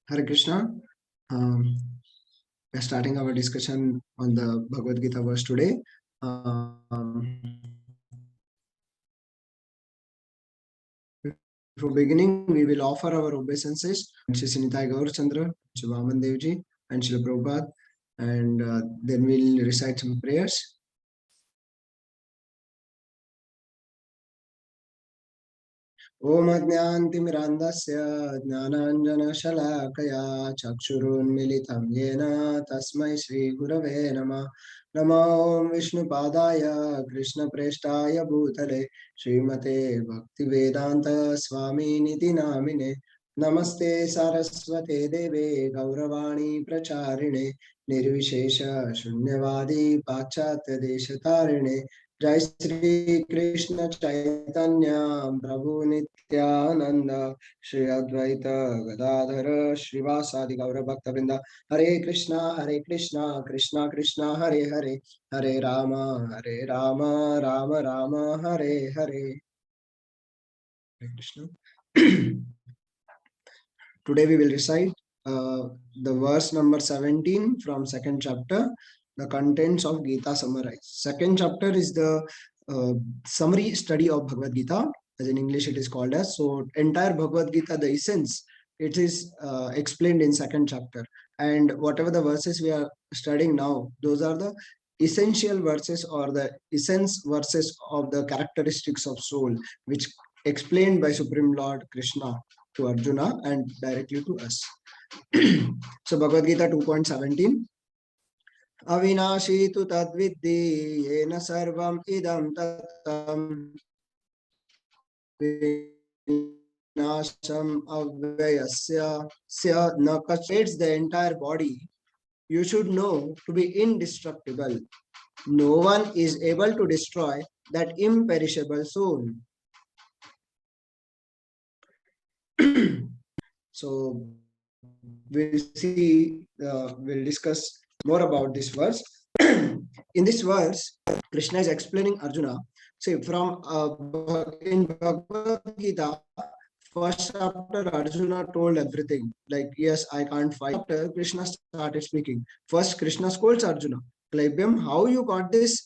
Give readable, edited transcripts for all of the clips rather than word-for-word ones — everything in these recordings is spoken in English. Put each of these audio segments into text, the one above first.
Hare Krishna. We are starting our discussion on the Bhagavad Gita verse today. Before beginning, we will offer our obeisances to Shri Nitai Gaur Chandra, Shri Vaman Devji, and Shri Prabhupada, and then we'll recite some prayers. Om Ajnantimirandasya Jnananjana-shalakaya Chakshurunmilitam Yena Tasmai Shri Gurave Namah. Namo Om Vishnupadaya Krishna Preshtaya Bhutale Srimate Bhaktivedanta Swami Niti Namine. Namaste Saraswate Deve Gauravani Pracharine Nirvishesha Shunyavadi Pachatya Deshatarine. Jai Shri Krishna Chaitanya Prabhu Nityananda Shri Advaita Gadadhara Srivasadi Gaura Bhakta Vrinda. Hare Krishna Krishna Krishna Hare Hare Hare Rama Rama Rama Hare Hare. Hare Krishna. Today we will recite the verse number 17 from second chapter, the contents of Gita summarized. Second chapter is the summary study of Bhagavad Gita, as in English it is called as. So entire Bhagavad Gita, the essence, it is explained in second chapter. And whatever the verses we are studying now, those are the essential verses or the essence verses of the characteristics of soul, which explained by Supreme Lord Krishna to Arjuna and directly to us. So Bhagavad Gita 2.17. Avinashi tu tadviddhi yena sarvam idam tatam vinasham avyayasya sya na kachets the entire body. You should know to be indestructible. No one is able to destroy that imperishable soul. So we'll see, we'll discuss more about this verse. In this verse, Krishna is explaining Arjuna. See, from in Bhagavad Gita, first chapter Arjuna told everything. Like, yes, I can't fight. After Krishna started speaking, first Krishna scolds Arjuna. Like, how you got this?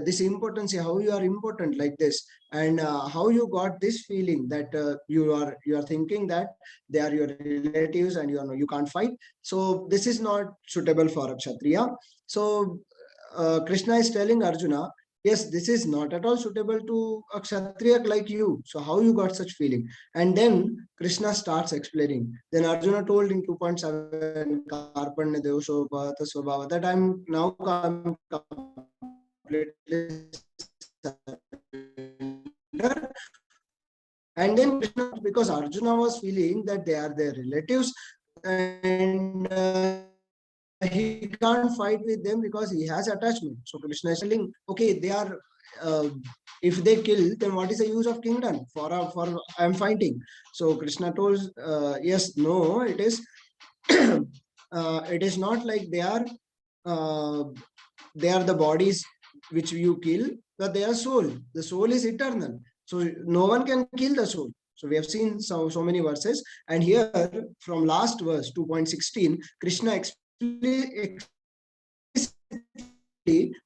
This importance, how you are important like this, and how you got this feeling that you are thinking that they are your relatives and you can't fight. So this is not suitable for a kshatriya. So Krishna is telling Arjuna, yes, this is not at all suitable to a kshatriya like you. So how you got such feeling? And then Krishna starts explaining. Then Arjuna told in 2.7 Karpanya Devasopata Swabhava that I'm now completely surrender. And then Krishna, because Arjuna was feeling that they are their relatives and he can't fight with them because he has attachment. So Krishna is telling, okay, they are, if they kill, then what is the use of kingdom? For I'm fighting. So Krishna told, yes, no, it is, it is not like they are the bodies which you kill, but they are soul. The soul is eternal. So no one can kill the soul. So we have seen so many verses. And here from last verse 2.16, Krishna explicitly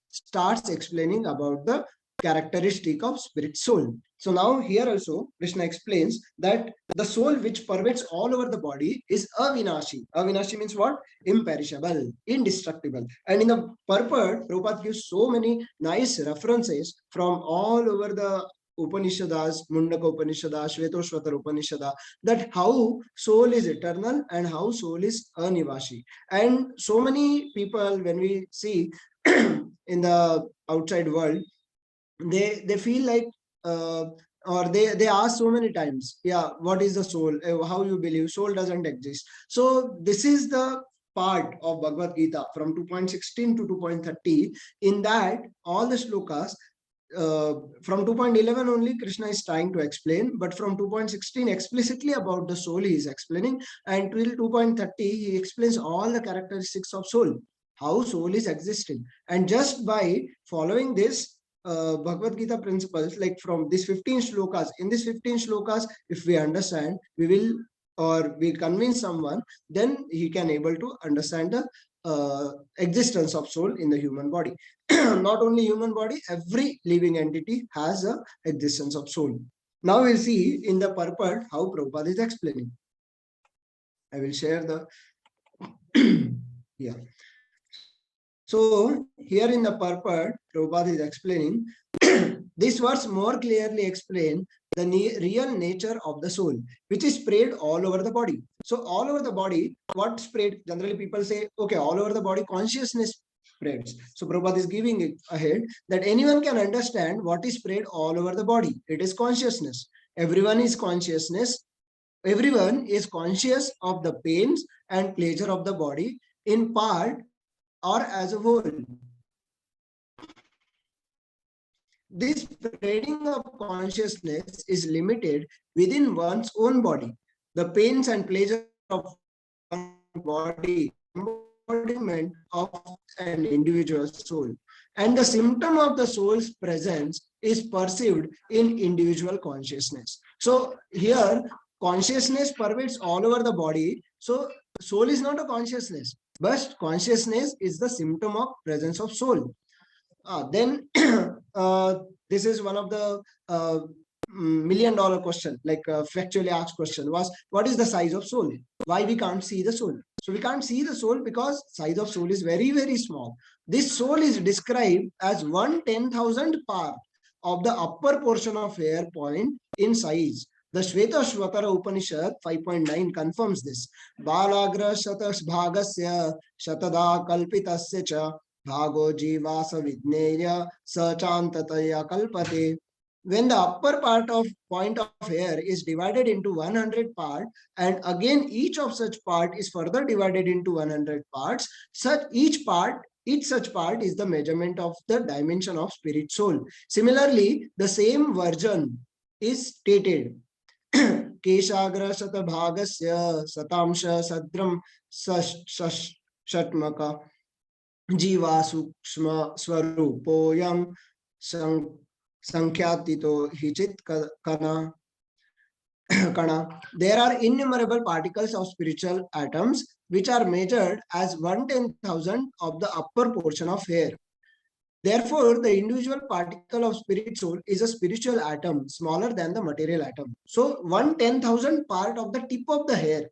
starts explaining about the characteristic of spirit soul. So now here also Krishna explains that the soul which pervades all over the body is avinashi. Avinashi means what? Imperishable, indestructible. And in the purport, Prabhupada gives so many nice references from all over the Upanishads, Mundaka Upanishada, Shvetoshvatar Upanishada, that how soul is eternal and how soul is anivashi. And so many people, when we see in the outside world, they feel like or they ask so many times, yeah, what is the soul? How you believe soul doesn't exist? So this is the part of Bhagavad Gita from 2.16 to 2.30. In that, all the shlokas from 2.11 only Krishna is trying to explain, but from 2.16 explicitly about the soul he is explaining, and till 2.30 he explains all the characteristics of soul, how soul is existing. And just by following this Bhagavad Gita principles, like from these 15 shlokas, in these 15 shlokas, if we understand, we will or we convince someone, then he can able to understand the existence of soul in the human body. Not only human body, every living entity has a existence of soul. Now we'll see in the purport how Prabhupada is explaining. I will share the yeah. So here in the purport, Prabhupada is explaining this verse more clearly explain the real nature of the soul, which is spread all over the body. So all over the body, what spread? Generally, people say, okay, all over the body, consciousness spreads. So Prabhupada is giving it ahead that anyone can understand what is spread all over the body. It is consciousness. Everyone is consciousness. Everyone is conscious of the pains and pleasure of the body in part or as a whole. This spreading of consciousness is limited within one's own body. The pains and pleasure of one body, embodiment of an individual soul. And the symptom of the soul's presence is perceived in individual consciousness. So here, consciousness pervades all over the body. So soul is not a consciousness, but consciousness is the symptom of presence of soul. Then this is one of the $1 million question, like factually asked question was, what is the size of soul? Why we can't see the soul? So we can't see the soul because size of soul is very, very small. This soul is described as 1/10,000th part of the upper portion of hair point in size. The Shvetashvatara Upanishad 5.9 confirms this. Balagra shatas bhagasya shatada kalpitasya cha bhago jivasa vidneya sachantataya kalpate. When the upper part of point of hair is divided into 100 parts, and again each of such part is further divided into 100 parts, each such part is the measurement of the dimension of spirit soul. Similarly, the same version is stated. Keshagra Shata Bhagasya Satamsha Sadram Shatmaka Jiva Sukshma Swarupoyam Sankhyatito Hichit Kana. There are innumerable particles of spiritual atoms which are measured as 1/10,000 of the upper portion of hair. Therefore, the individual particle of spirit soul is a spiritual atom smaller than the material atom. So 1/10,000 part of the tip of the hair.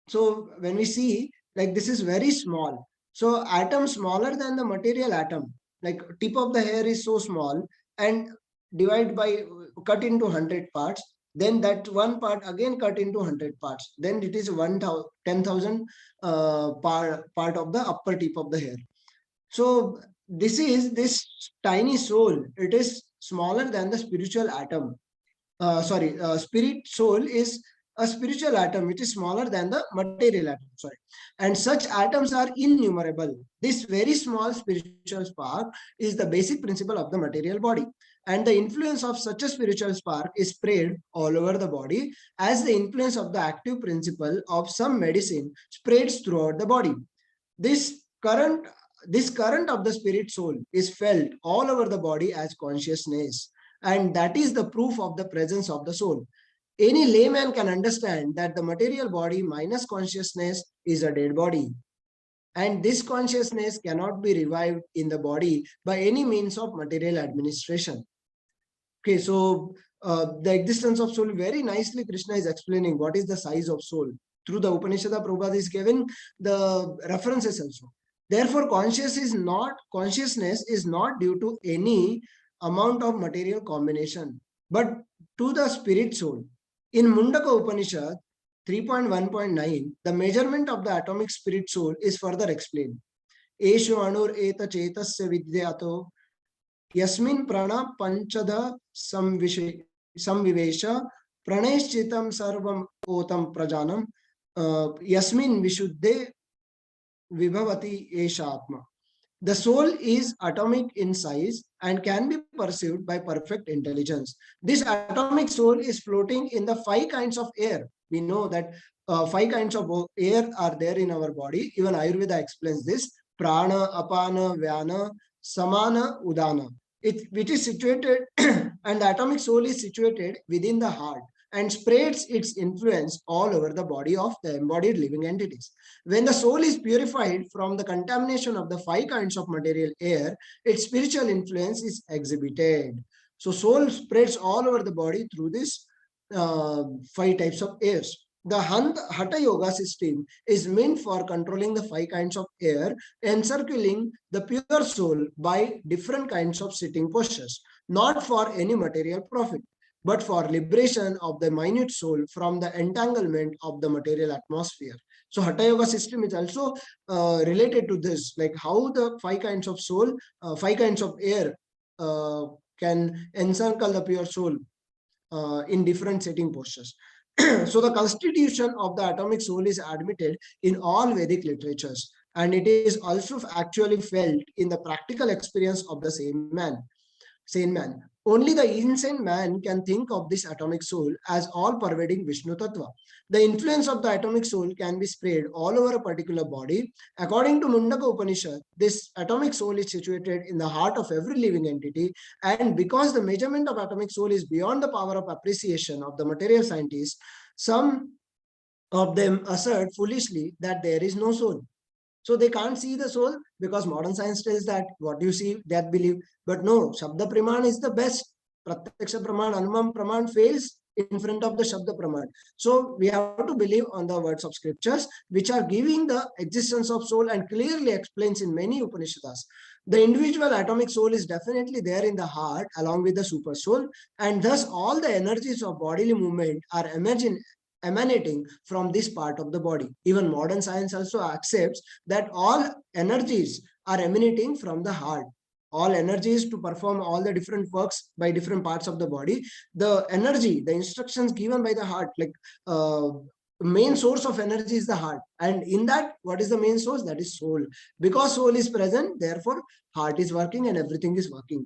So when we see, like, this is very small. So atom smaller than the material atom, like tip of the hair is so small, and divide by, cut into 100 parts, then that one part again cut into 100 parts, then it is 10,000 part of the upper tip of the hair. So this tiny soul, it is smaller than the spiritual atom. Spirit soul is a spiritual atom which is smaller than the material atom. Sorry, and such atoms are innumerable. This very small spiritual spark is the basic principle of the material body, and the influence of such a spiritual spark is spread all over the body, as the influence of the active principle of some medicine spreads throughout the body. This current this current of the spirit soul is felt all over the body as consciousness, and that is the proof of the presence of the soul. Any layman can understand that the material body minus consciousness is a dead body, and this consciousness cannot be revived in the body by any means of material administration. Okay, so the existence of soul, very nicely Krishna is explaining what is the size of soul. Through the Upanishad, Prabhupada is giving the references also. Therefore, consciousness is not due to any amount of material combination, but to the spirit soul. In Mundaka Upanishad 3.1.9, the measurement of the atomic spirit soul is further explained. Eshu anur eta chetasya vidyato yasmin prana panchada samvivesha praneshchitam sarvam otam prajanam yasmin vishuddhe vibhavati esha atma. The soul is atomic in size and can be perceived by perfect intelligence. This atomic soul is floating in the 5 kinds of air. We know that 5 kinds of air are there in our body. Even Ayurveda explains this. Prana, apana, vyana, samana, udana. Which is situated and the atomic soul is situated within the heart. and spreads its influence all over the body of the embodied living entities. When the soul is purified from the contamination of the five kinds of material air, its spiritual influence is exhibited. So soul spreads all over the body through this five types of airs. The Hatha Yoga system is meant for controlling the five kinds of air, encircling the pure soul by different kinds of sitting postures, not for any material profit, but for liberation of the minute soul from the entanglement of the material atmosphere. So Hatha Yoga system is also related to this, like how the five kinds of soul, five kinds of air uh, can encircle the pure soul in different sitting postures. So the constitution of the atomic soul is admitted in all Vedic literatures, and it is also actually felt in the practical experience of the sane man. Only the insane man can think of this atomic soul as all-pervading Vishnu Tattva. The influence of the atomic soul can be spread all over a particular body. According to Mundaka Upanishad, this atomic soul is situated in the heart of every living entity, and because the measurement of atomic soul is beyond the power of appreciation of the material scientists, some of them assert foolishly that there is no soul. So they can't see the soul because modern science tells that what you see, that believe. But no, Shabda Praman is the best. Pratyaksha Praman, Anumam Praman fails in front of the Shabda Praman. So we have to believe on the words of scriptures, which are giving the existence of soul and clearly explains in many Upanishads. The individual atomic soul is definitely there in the heart along with the super soul, and thus all the energies of bodily movement are emanating from this part of the body. Even modern science also accepts that all energies are emanating from the heart. All energies to perform all the different works by different parts of the body. The energy, the instructions given by the heart, like main source of energy is the heart. And in that, what is the main source? That is soul. Because soul is present, therefore heart is working and everything is working.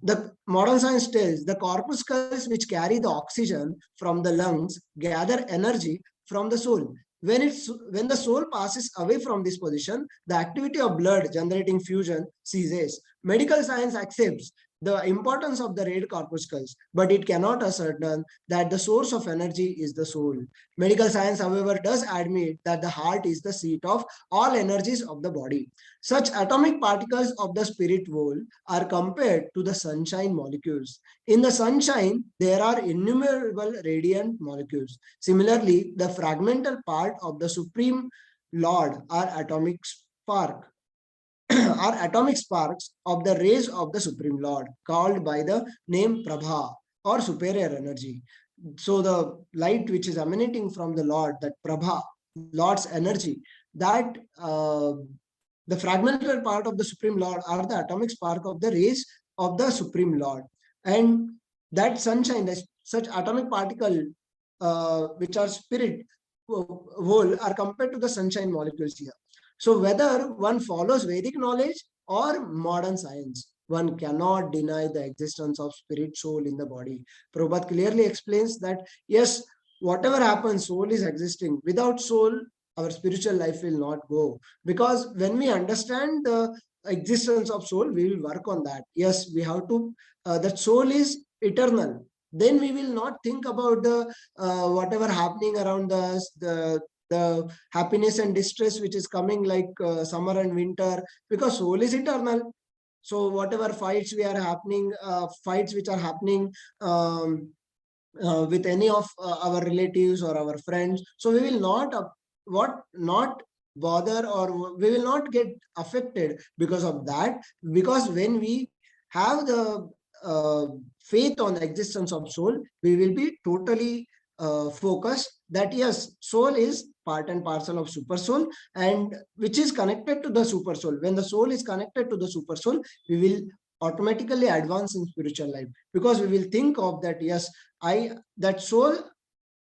The modern science tells the corpuscles which carry the oxygen from the lungs gather energy from the soul. When the soul passes away from this position, the activity of blood generating fusion ceases. Medical science accepts the importance of the red corpuscles, but it cannot ascertain that the source of energy is the soul. Medical science, however, does admit that the heart is the seat of all energies of the body. Such atomic particles of the spirit world are compared to the sunshine molecules. In the sunshine, there are innumerable radiant molecules. Similarly, the fragmental part of the Supreme Lord are atomic sparks of the rays of the Supreme Lord, called by the name Prabha or superior energy. So the light which is emanating from the Lord, that Prabha, Lord's energy, that the fragmental part of the Supreme Lord are the atomic spark of the rays of the Supreme Lord. And that sunshine, such atomic particle which are spirit whole are compared to the sunshine molecules here. So whether one follows Vedic knowledge or modern science, one cannot deny the existence of spirit soul in the body. Prabhupada clearly explains that yes, whatever happens, soul is existing. Without soul, our spiritual life will not go. Because when we understand the existence of soul, we will work on that. Yes, we have to, that soul is eternal. Then we will not think about the whatever happening around us, the happiness and distress which is coming like summer and winter, because soul is eternal. So whatever fights which are happening with any of our relatives or our friends, so we will not bother, or we will not get affected because of that, because when we have the faith on the existence of soul, we will be totally focused that yes, soul is part and parcel of super soul, and which is connected to the super soul. When the soul is connected to the super soul, we will automatically advance in spiritual life, because we will think of that yes, that soul,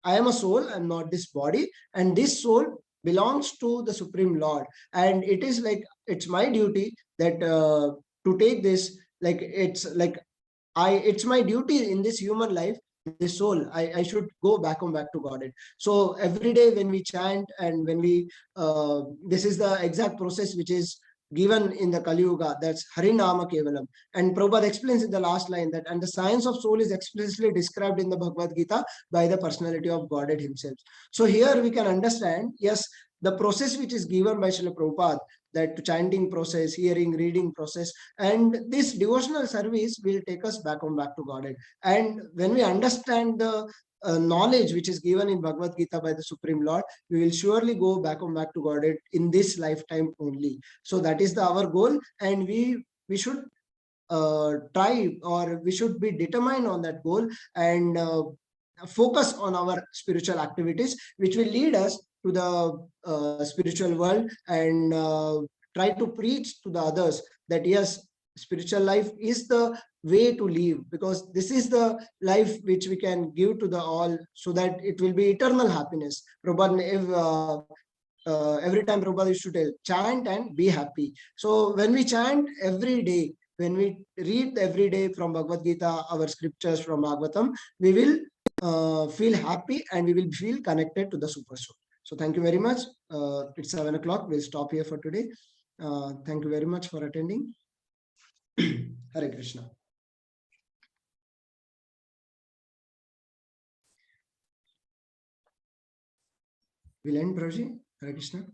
I am a soul, I'm not this body, and this soul belongs to the Supreme Lord, and it is like it's my duty that to take this, like it's my duty in this human life, this soul, I should go back to God. So every day when we chant and when we this is the exact process which is given in the Kali Yuga, that's Harinama Kevalam. And Prabhupada explains in the last line that, and the science of soul is explicitly described in the Bhagavad Gita by the personality of Godhead himself. So here we can understand, yes, the process which is given by Srila Prabhupada, that chanting process, hearing, reading process, and this devotional service will take us back to Godhead. And when we understand the knowledge which is given in Bhagavad Gita by the Supreme Lord, we will surely go back to Godhead in this lifetime only. So that is our goal, and we should try, or we should be determined on that goal, and focus on our spiritual activities, which will lead us to the spiritual world, and try to preach to the others that yes, spiritual life is the way to live, because this is the life which we can give to the all, so that it will be eternal happiness. Prabhupada, every time Prabhupada used to tell, chant and be happy. So when we chant every day, when we read every day from Bhagavad Gita, our scriptures from Bhagavatam, we will feel happy, and we will feel connected to the Super Soul. So thank you very much. It's 7 o'clock. We'll stop here for today. Thank you very much for attending. Hare Krishna. We'll end, Prabhuji. Hare Krishna.